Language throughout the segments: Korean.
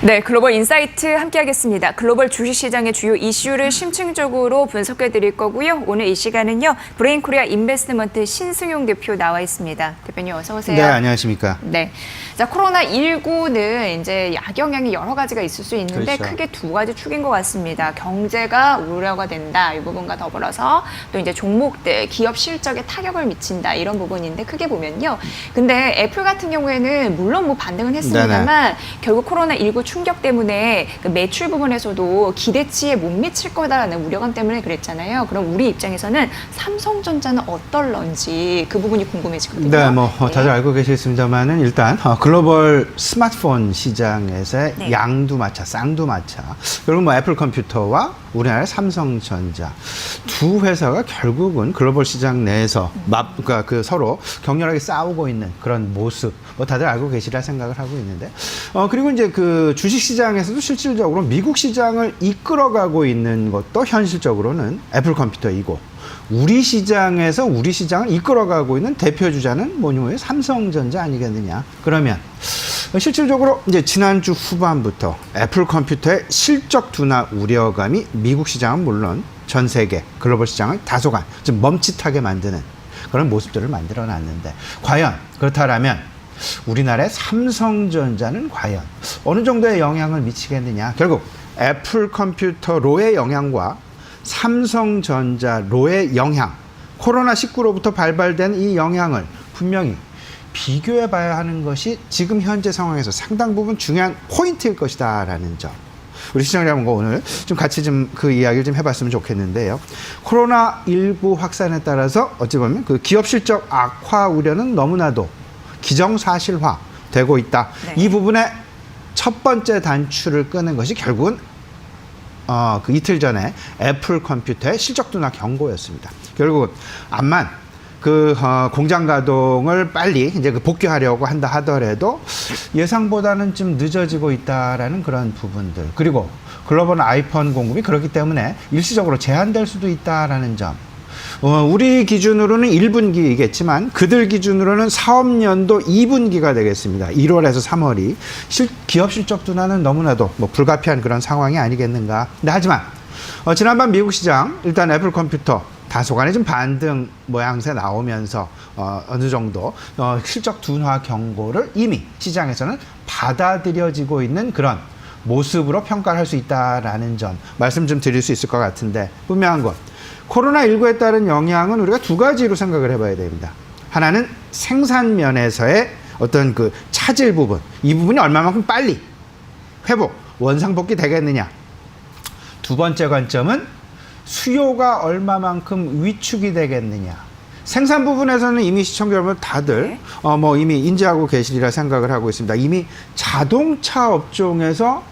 네, 글로벌 인사이트 함께하겠습니다. 글로벌 주식시장의 주요 이슈를 심층적으로 분석해 드릴 거고요. 오늘 이 시간은요, 브레인코리아 인베스트먼트 신승용 대표 나와 있습니다. 대표님 어서 오세요. 네, 안녕하십니까. 네, 자 코로나19는 이제 악영향이 여러 가지가 있을 수 있는데 그렇죠. 크게 두 가지 축인 것 같습니다. 경제가 우려가 된다 이 부분과 더불어서 또 이제 종목들 기업 실적에 타격을 미친다 이런 부분인데 크게 보면요. 근데 애플 같은 경우에는 물론 뭐 반등은 했습니다만 결국 코로나19 충격 때문에 그 매출 부분에서도 기대치에 못 미칠 거다라는 우려감 때문에 그랬잖아요. 그럼 우리 입장에서는 삼성전자는 어떨런지 그 부분이 궁금해지거든요. 네, 뭐 다들 알고 계시겠습니다만은 일단 글로벌 스마트폰 시장에서의 네. 양두마차, 쌍두마차. 그리고 뭐 애플 컴퓨터와 우리나라의 삼성전자 두 회사가 결국은 글로벌 시장 내에서 그러니까 그 서로 격렬하게 싸우고 있는 그런 모습. 뭐 다들 알고 계시리라 생각을 하고 있는데. 그리고 이제 그 주식 시장에서도 실질적으로 미국 시장을 이끌어가고 있는 것도 현실적으로는 애플 컴퓨터이고 우리 시장에서 우리 시장을 이끌어가고 있는 대표 주자는 뭐니 뭐니 삼성전자 아니겠느냐. 그러면 실질적으로 이제 지난주 후반부터 애플 컴퓨터의 실적 둔화 우려감이 미국 시장은 물론 전 세계 글로벌 시장을 다소간 좀 멈칫하게 만드는 그런 모습들을 만들어 놨는데 과연 그렇다라면 우리나라의 삼성전자는 과연 어느 정도의 영향을 미치겠느냐. 결국 애플 컴퓨터로의 영향과 삼성전자로의 영향, 코로나19로부터 발발된 이 영향을 분명히 비교해 봐야 하는 것이 지금 현재 상황에서 상당 부분 중요한 포인트일 것이다라는 점. 우리 시청자 여러분과 오늘 좀 같이 좀 그 이야기를 좀 해봤으면 좋겠는데요. 코로나19 확산에 따라서 어찌 보면 그 기업 실적 악화 우려는 너무나도 기정사실화 되고 있다. 네. 이 부분에 첫 번째 단추를 끄는 것이 결국은 그 이틀 전에 애플 컴퓨터의 실적 둔화 경고였습니다. 결국은 암만 그 공장 가동을 빨리 이제 그 복귀하려고 한다 하더라도 예상보다는 좀 늦어지고 있다라는 그런 부분들. 그리고 글로벌 아이폰 공급이 그렇기 때문에 일시적으로 제한될 수도 있다라는 점. 우리 기준으로는 1분기이겠지만 그들 기준으로는 사업년도 2분기가 되겠습니다. 1월에서 3월이 기업 실적 둔화는 너무나도 뭐 불가피한 그런 상황이 아니겠는가. 근데 하지만 지난번 미국 시장 일단 애플 컴퓨터 다소간의 좀 반등 모양새 나오면서 어느 정도 실적 둔화 경고를 이미 시장에서는 받아들여지고 있는 그런 모습으로 평가를 할 수 있다라는 점 말씀 좀 드릴 수 있을 것 같은데 분명한 것. 코로나19에 따른 영향은 우리가 두 가지로 생각을 해봐야 됩니다. 하나는 생산 면에서의 어떤 그 차질 부분, 이 부분이 얼마만큼 빨리 회복, 원상복귀 되겠느냐. 두 번째 관점은 수요가 얼마만큼 위축이 되겠느냐. 생산 부분에서는 이미 시청자 여러분 다들 이미 인지하고 계시리라 생각을 하고 있습니다. 이미 자동차 업종에서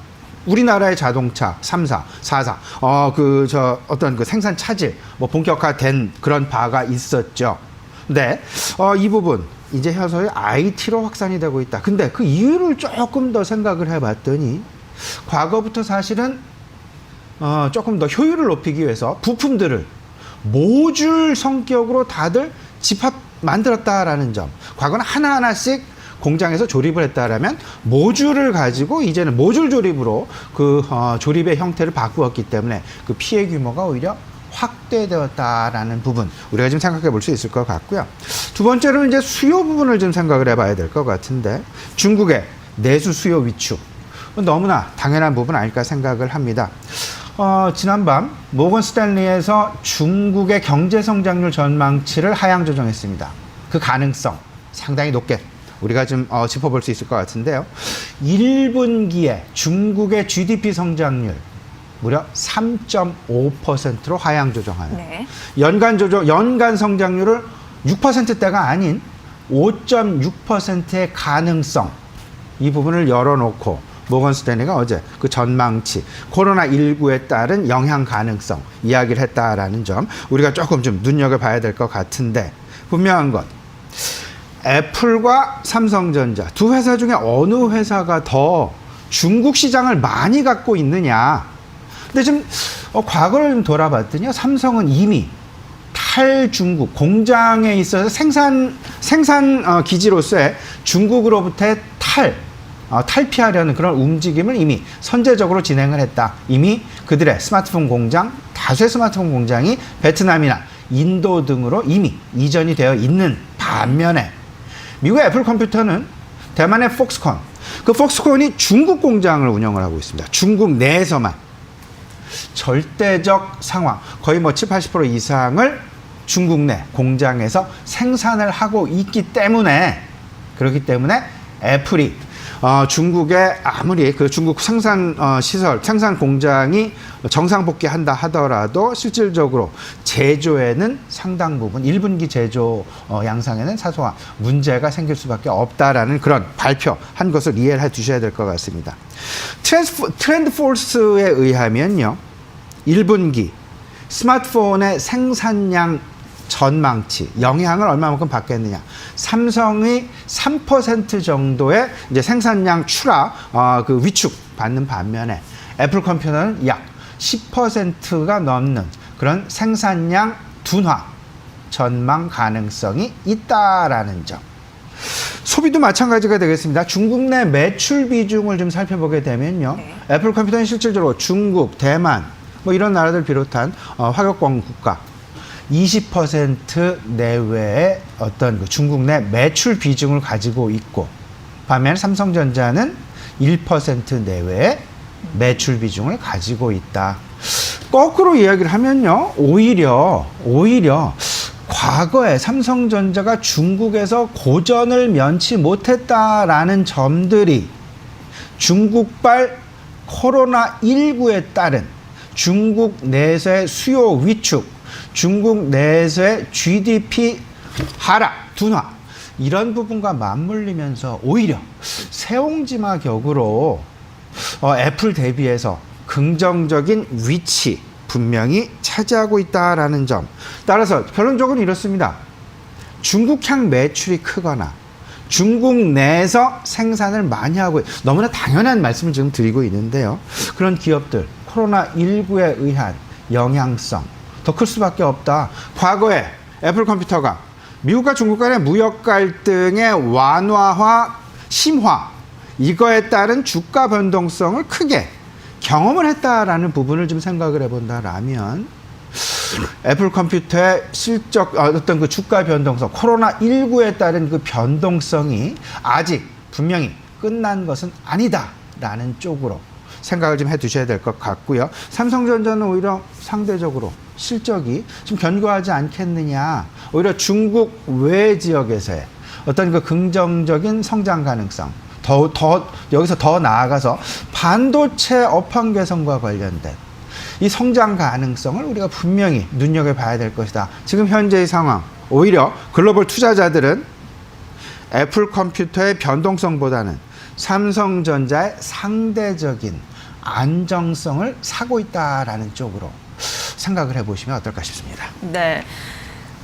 우리나라의 자동차 3사, 4사, 어떤 그 생산 차질, 본격화된 그런 바가 있었죠. 근데, 이 부분, 이제 현서의 IT로 확산이 되고 있다. 근데 그 이유를 조금 더 생각을 해봤더니, 과거부터 사실은, 조금 더 효율을 높이기 위해서 부품들을 모듈 성격으로 다들 만들었다라는 점. 과거는 하나하나씩 공장에서 조립을 했다라면 모듈을 가지고 이제는 모듈 조립으로 그 조립의 형태를 바꾸었기 때문에 그 피해 규모가 오히려 확대되었다라는 부분 우리가 좀 생각해 볼 수 있을 것 같고요. 두 번째로는 이제 수요 부분을 좀 생각을 해봐야 될 것 같은데 중국의 내수 수요 위축 너무나 당연한 부분 아닐까 생각을 합니다. 지난밤 모건 스탠리에서 중국의 경제 성장률 전망치를 하향 조정했습니다. 그 가능성 상당히 높게 우리가 좀 짚어볼 수 있을 것 같은데요. 1분기에 중국의 GDP 성장률 무려 3.5%로 하향 조정하는 네. 연간 성장률을 6%대가 아닌 5.6%의 가능성 이 부분을 열어놓고 모건 스탠리가 어제 그 전망치 코로나19에 따른 영향 가능성 이야기를 했다라는 점 우리가 조금 좀 눈여겨봐야 될 것 같은데 분명한 것 애플과 삼성전자 두 회사 중에 어느 회사가 더 중국 시장을 많이 갖고 있느냐. 근데 지금 과거를 좀 돌아봤더니 삼성은 이미 탈중국 공장에 있어서 생산 기지로서의 중국으로부터의 탈피하려는 그런 움직임을 이미 선제적으로 진행을 했다. 이미 그들의 스마트폰 공장, 다수의 스마트폰 공장이 베트남이나 인도 등으로 이미 이전이 되어 있는 반면에 미국의 애플 컴퓨터는 대만의 폭스콘, 그 폭스콘이 중국 공장을 운영을 하고 있습니다. 중국 내에서만 절대적 상황, 거의 뭐 70-80% 이상을 중국 내 공장에서 생산을 하고 있기 때문에, 그렇기 때문에 애플이 중국의 아무리 그 중국 생산 시설, 생산 공장이 정상 복귀한다 하더라도 실질적으로 제조에는 상당 부분 1분기 제조 양상에는 사소한 문제가 생길 수밖에 없다라는 그런 발표한 것을 이해를 해 두셔야 될 것 같습니다. 트렌드포스에 의하면요, 1분기 스마트폰의 생산량 전망치, 영향을 얼마만큼 받겠느냐. 삼성이 3% 정도의 이제 생산량 추락, 그 위축 받는 반면에 애플 컴퓨터는 약 10%가 넘는 그런 생산량 둔화 전망 가능성이 있다라는 점. 소비도 마찬가지가 되겠습니다. 중국 내 매출 비중을 좀 살펴보게 되면요. 네. 애플 컴퓨터는 실질적으로 중국, 대만, 뭐 이런 나라들 비롯한 화격권 국가 20% 내외의 어떤 그 중국 내 매출 비중을 가지고 있고, 반면 삼성전자는 1% 내외의 매출 비중을 가지고 있다. 거꾸로 이야기를 하면요, 오히려 과거에 삼성전자가 중국에서 고전을 면치 못했다라는 점들이 중국발 코로나19에 따른 중국 내에서의 수요 위축, 중국 내에서의 GDP 하락, 둔화, 이런 부분과 맞물리면서 오히려 새옹지마 격으로 애플 대비해서 긍정적인 위치 분명히 차지하고 있다라는 점. 따라서 결론적으로 이렇습니다. 중국향 매출이 크거나 중국 내에서 생산을 많이 하고, 너무나 당연한 말씀을 지금 드리고 있는데요. 그런 기업들, 코로나19에 의한 영향성 더 클 수밖에 없다. 과거에 애플 컴퓨터가 미국과 중국 간의 무역 갈등의 완화와 심화, 이거에 따른 주가 변동성을 크게 경험을 했다라는 부분을 좀 생각을 해본다라면, 애플 컴퓨터의 실적, 어떤 그 주가 변동성, 코로나19에 따른 그 변동성이 아직 분명히 끝난 것은 아니다라는 쪽으로 생각을 좀 해 두셔야 될 것 같고요. 삼성전자는 오히려 상대적으로 실적이 좀 견고하지 않겠느냐. 오히려 중국 외 지역에서의 어떤 그 긍정적인 성장 가능성, 여기서 더 나아가서 반도체 업황 개선과 관련된 이 성장 가능성을 우리가 분명히 눈여겨봐야 될 것이다. 지금 현재의 상황, 오히려 글로벌 투자자들은 애플 컴퓨터의 변동성보다는 삼성전자의 상대적인 안정성을 사고 있다라는 쪽으로 생각을 해보시면 어떨까 싶습니다. 네.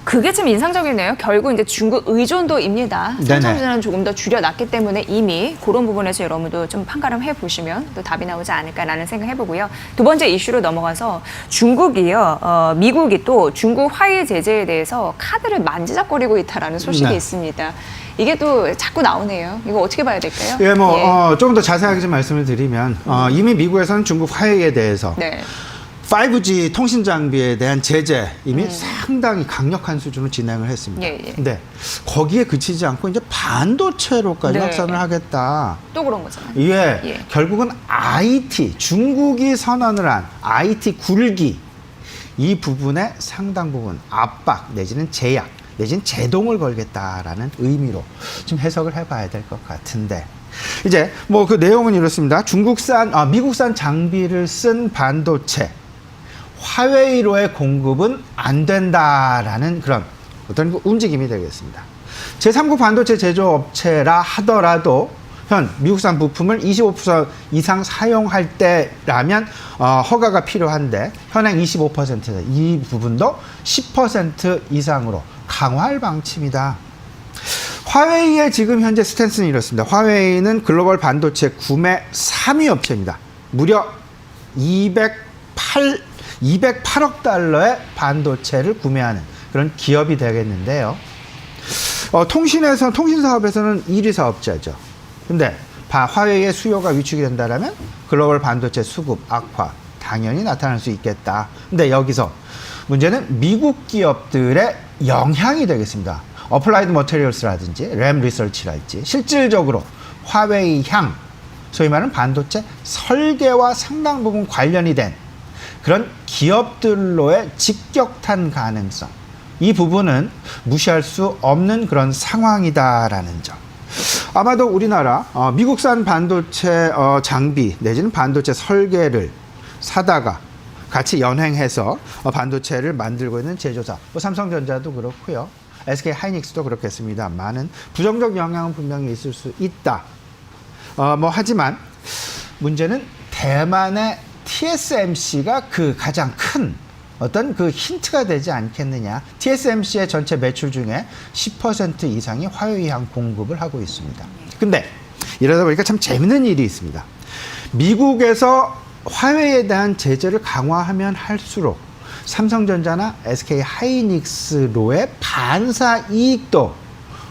그게 좀 인상적이네요. 결국 이제 중국 의존도입니다. 삼성전자는 조금 더 줄여놨기 때문에 이미 그런 부분에서 여러분도 좀 판가름 해보시면 또 답이 나오지 않을까라는 생각 해보고요. 두 번째 이슈로 넘어가서 중국이요, 미국이 또 중국 화해 제재에 대해서 카드를 만지작거리고 있다라는 소식이 네. 있습니다. 이게 또 자꾸 나오네요. 이거 어떻게 봐야 될까요? 예, 조금 더 자세하게 좀 말씀을 드리면, 이미 미국에서는 중국 화해에 대해서 네. 5G 통신 장비에 대한 제재 이미 상당히 강력한 수준으로 진행을 했습니다. 예, 예. 근데 거기에 그치지 않고 이제 반도체로까지 네. 확산을 하겠다. 또 그런 거잖아요. 예. 결국은 IT, 중국이 선언을 한 IT 굴기, 이 부분에 상당 부분 압박 내지는 제약 내지는 제동을 걸겠다라는 의미로 좀 해석을 해봐야 될 것 같은데, 이제 뭐 그 내용은 이렇습니다. 미국산 장비를 쓴 반도체 화웨이로의 공급은 안 된다라는 그런 어떤 움직임이 되겠습니다. 제3국 반도체 제조업체라 하더라도 현 미국산 부품을 25% 이상 사용할 때라면 허가가 필요한데, 현행 25%, 이 부분도 10% 이상으로 강화할 방침이다. 화웨이의 지금 현재 스탠스는 이렇습니다. 화웨이는 글로벌 반도체 구매 3위 업체입니다. 무려 208억 달러의 반도체를 구매하는 그런 기업이 되겠는데요. 통신 사업에서는 1위 사업자죠. 근데 화웨이의 수요가 위축이 된다면 글로벌 반도체 수급 악화 당연히 나타날 수 있겠다. 근데 여기서 문제는 미국 기업들의 영향이 되겠습니다. 어플라이드 머테리얼스라든지 램 리서치랄지 실질적으로 화웨이 향, 소위 말하는 반도체 설계와 상당 부분 관련이 된 그런 기업들로의 직격탄 가능성, 이 부분은 무시할 수 없는 그런 상황이다라는 점. 아마도 우리나라 미국산 반도체 장비 내지는 반도체 설계를 사다가 같이 연행해서 반도체를 만들고 있는 제조사, 삼성전자도 그렇고요, SK 하이닉스도 그렇겠습니다. 많은 부정적 영향은 분명히 있을 수 있다. 하지만 문제는 대만의 TSMC가 그 가장 큰 어떤 그 힌트가 되지 않겠느냐. TSMC의 전체 매출 중에 10% 이상이 화웨이향 공급을 하고 있습니다. 근데 이러다 보니까 참 재밌는 일이 있습니다. 미국에서 화웨이에 대한 제재를 강화하면 할수록 삼성전자나 SK 하이닉스로의 반사 이익도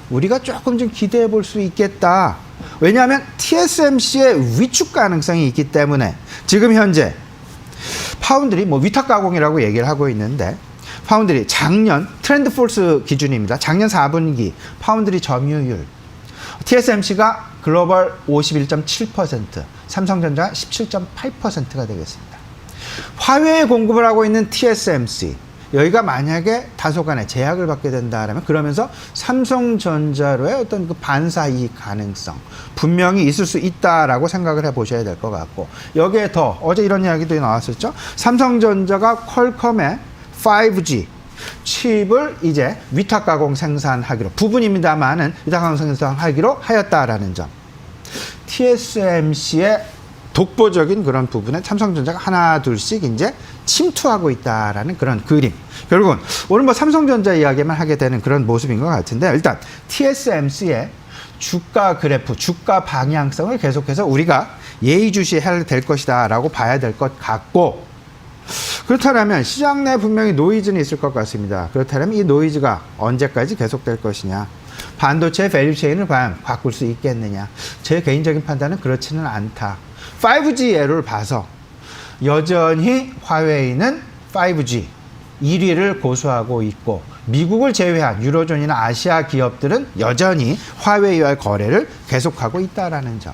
우리가 조금 좀 기대해 볼 수 있겠다. 왜냐하면 TSMC의 위축 가능성이 있기 때문에 지금 현재 파운드리 위탁 가공이라고 얘기를 하고 있는데, 파운드리 작년 트렌드 폴스 기준입니다. 작년 4분기 파운드리 점유율 TSMC가 글로벌 51.7%, 삼성전자 17.8%가 되겠습니다. 화웨이에 공급을 하고 있는 TSMC, 여기가 만약에 다소간의 제약을 받게 된다면 그러면서 삼성전자로의 어떤 그 반사 이익 가능성 분명히 있을 수 있다라고 생각을 해보셔야 될 것 같고, 여기에 더 어제 이런 이야기도 나왔었죠. 삼성전자가 퀄컴의 5G 칩을 이제 위탁 가공 생산하기로, 부분입니다만은 위탁 가공 생산하기로 하였다라는 점. TSMC의 독보적인 그런 부분에 삼성전자가 하나 둘씩 이제 침투하고 있다라는 그런 그림. 결국은 오늘 삼성전자 이야기만 하게 되는 그런 모습인 것 같은데, 일단 TSMC의 주가 그래프, 주가 방향성을 계속해서 우리가 예의주시해야 될 것이다라고 봐야 될 것 같고, 그렇다면 시장 내 분명히 노이즈는 있을 것 같습니다. 그렇다면 이 노이즈가 언제까지 계속될 것이냐, 반도체 밸류체인을 과연 바꿀 수 있겠느냐. 제 개인적인 판단은 그렇지는 않다. 5G 예를 봐서 여전히 화웨이는 5G 1위를 고수하고 있고, 미국을 제외한 유로존이나 아시아 기업들은 여전히 화웨이와의 거래를 계속하고 있다라는 점.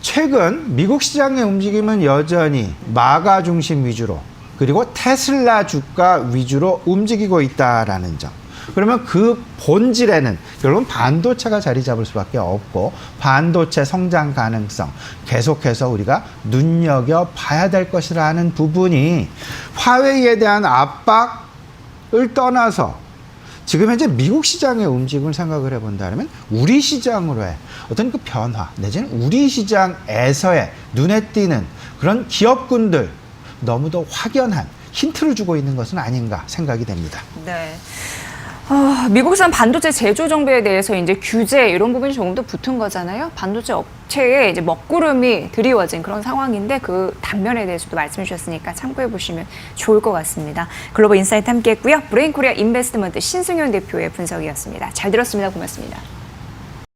최근 미국 시장의 움직임은 여전히 마가 중심 위주로, 그리고 테슬라 주가 위주로 움직이고 있다라는 점. 그러면 그 본질에는 결국은 반도체가 자리 잡을 수밖에 없고, 반도체 성장 가능성 계속해서 우리가 눈여겨봐야 될 것이라는 부분이 화웨이에 대한 압박을 떠나서 지금 현재 미국 시장의 움직임을 생각을 해본다면 우리 시장으로의 어떤 그 변화 내지는 우리 시장에서의 눈에 띄는 그런 기업군들 너무도 확연한 힌트를 주고 있는 것은 아닌가 생각이 됩니다. 네. 미국산 반도체 제조 정비에 대해서 이제 규제 이런 부분이 조금 더 붙은 거잖아요. 반도체 업체에 이제 먹구름이 드리워진 그런 상황인데, 그 단면에 대해서도 말씀해 주셨으니까 참고해 보시면 좋을 것 같습니다. 글로벌 인사이트 함께했고요. 브레인코리아 인베스트먼트 신승현 대표의 분석이었습니다. 잘 들었습니다. 고맙습니다.